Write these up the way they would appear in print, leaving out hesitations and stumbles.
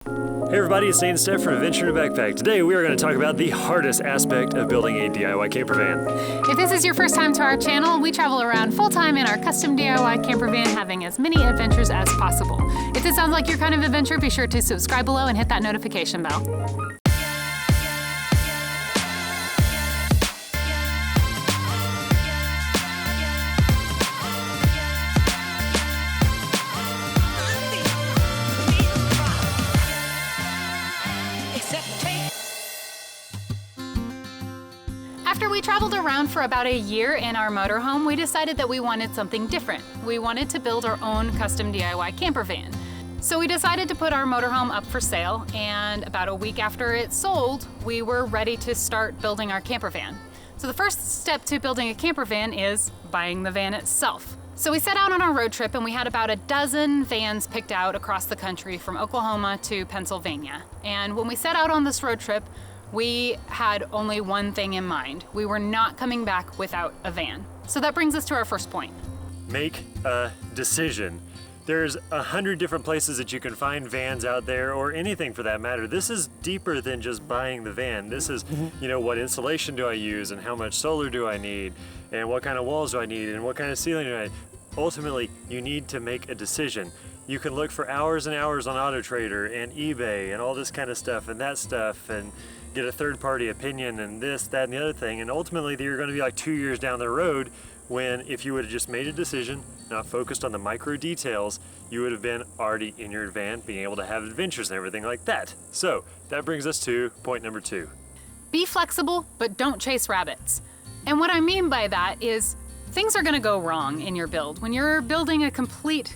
Hey everybody, it's Nate and Steph from Adventure in a Backpack. Today we are going to talk about the hardest aspect of building a DIY camper van. If this is your first time to our channel, we travel around full-time in our custom DIY camper van, having as many adventures as possible. If this sounds like your kind of adventure, be sure to subscribe below and hit that notification bell. After we traveled around for about a year in our motorhome, we decided that we wanted something different. We wanted to build our own custom DIY camper van. So we decided to put our motorhome up for sale, and about a week after it sold, we were ready to start building our camper van. So the first step to building a camper van is buying the van itself. So we set out on our road trip, and we had about a dozen vans picked out across the country from Oklahoma to Pennsylvania. And when we set out on this road trip, we had only one thing in mind. We were not coming back without a van. So that brings us to our first point. Make a decision. There's 100 different places that you can find vans out there, or anything for that matter. This is deeper than just buying the van. This is, what insulation do I use, and how much solar do I need, and what kind of walls do I need, and what kind of ceiling do I need. Ultimately, you need to make a decision. You can look for hours and hours on AutoTrader and eBay and all this kind of stuff and that stuff, and get a third-party opinion and this, that, and the other thing. And ultimately, you're going to be like 2 years down the road when, if you would have just made a decision, not focused on the micro details, you would have been already in your van, being able to have adventures and everything like that. So that brings us to point number 2. Be flexible, but don't chase rabbits. And what I mean by that is things are going to go wrong in your build. When you're building a complete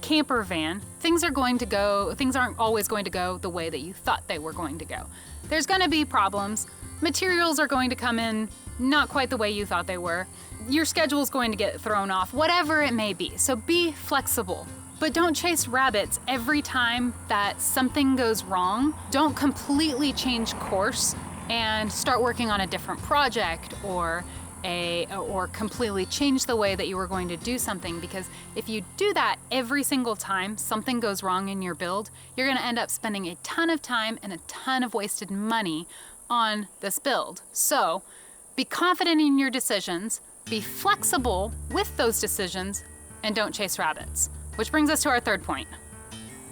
camper van, things aren't always going to go the way that you thought they were going to go. There's going to be problems. Materials are going to come in not quite the way you thought they were. Your schedule's going to get thrown off, whatever it may be. So be flexible, but don't chase rabbits every time that something goes wrong. Don't completely change course and start working on a different project or completely change the way that you were going to do something, because if you do that every single time something goes wrong in your build, you're going to end up spending a ton of time and a ton of wasted money on this build. So be confident in your decisions, be flexible with those decisions, and don't chase rabbits. Which brings us to our third point.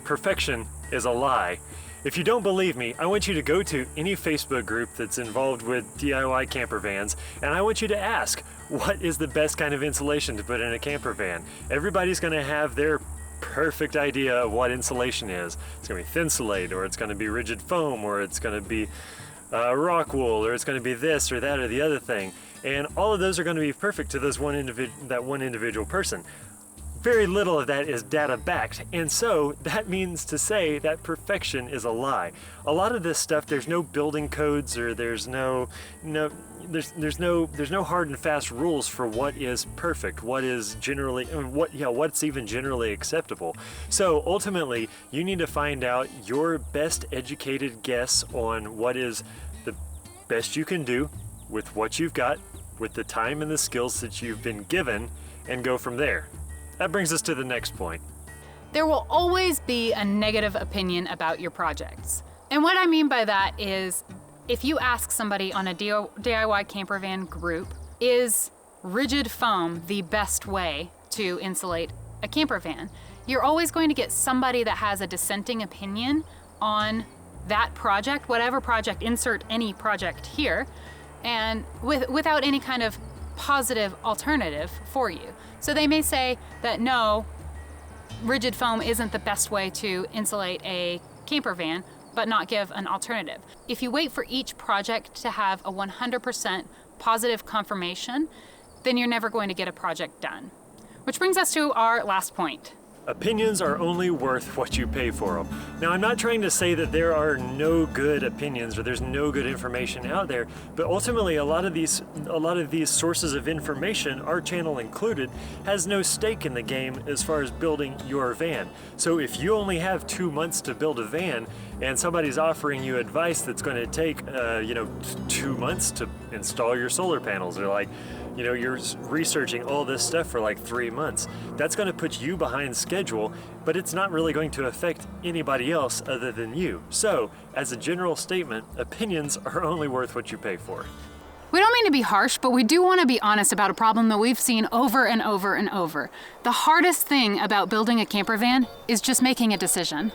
Perfection is a lie. If you don't believe me, I want you to go to any Facebook group that's involved with DIY camper vans, and I want you to ask, what is the best kind of insulation to put in a camper van? Everybody's going to have their perfect idea of what insulation is. It's going to be Thinsulate, or it's going to be rigid foam, or it's going to be rock wool, or it's going to be this or that or the other thing. And all of those are going to be perfect to that one individual person. Very little of that is data backed, and so that means to say that perfection is a lie. A lot of this stuff, there's no building codes, or there's no hard and fast rules for what is perfect, what is generally, what's even generally acceptable. So ultimately, you need to find out your best educated guess on what is the best you can do with what you've got, with the time and the skills that you've been given, and go from there. That brings us to the next point. There will always be a negative opinion about your projects. And what I mean by that is, if you ask somebody on a DIY camper van group, is rigid foam the best way to insulate a camper van? You're always going to get somebody that has a dissenting opinion on that project, whatever project, insert any project here, and without any kind of positive alternative for you. So they may say that no, rigid foam isn't the best way to insulate a camper van, but not give an alternative. If you wait for each project to have a 100% positive confirmation, then you're never going to get a project done. Which brings us to our last point. Opinions are only worth what you pay for them. Now, I'm not trying to say that there are no good opinions or there's no good information out there, but ultimately a lot of these sources of information, our channel included, has no stake in the game as far as building your van. So if you only have 2 months to build a van and somebody's offering you advice that's going to take 2 months to install your solar panels, they're like, You know, you're researching all this stuff for like 3 months. That's going to put you behind schedule, but it's not really going to affect anybody else other than you. So, as a general statement, opinions are only worth what you pay for. We don't mean to be harsh, but we do want to be honest about a problem that we've seen over and over and over. The hardest thing about building a camper van is just making a decision.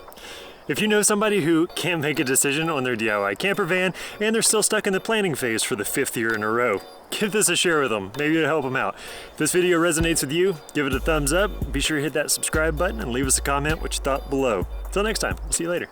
If you know somebody who can't make a decision on their DIY camper van and they're still stuck in the planning phase for the 5th year in a row, give this a share with them. Maybe it'll help them out. If this video resonates with you, give it a thumbs up. Be sure to hit that subscribe button and leave us a comment what you thought below. Until next time, we'll see you later.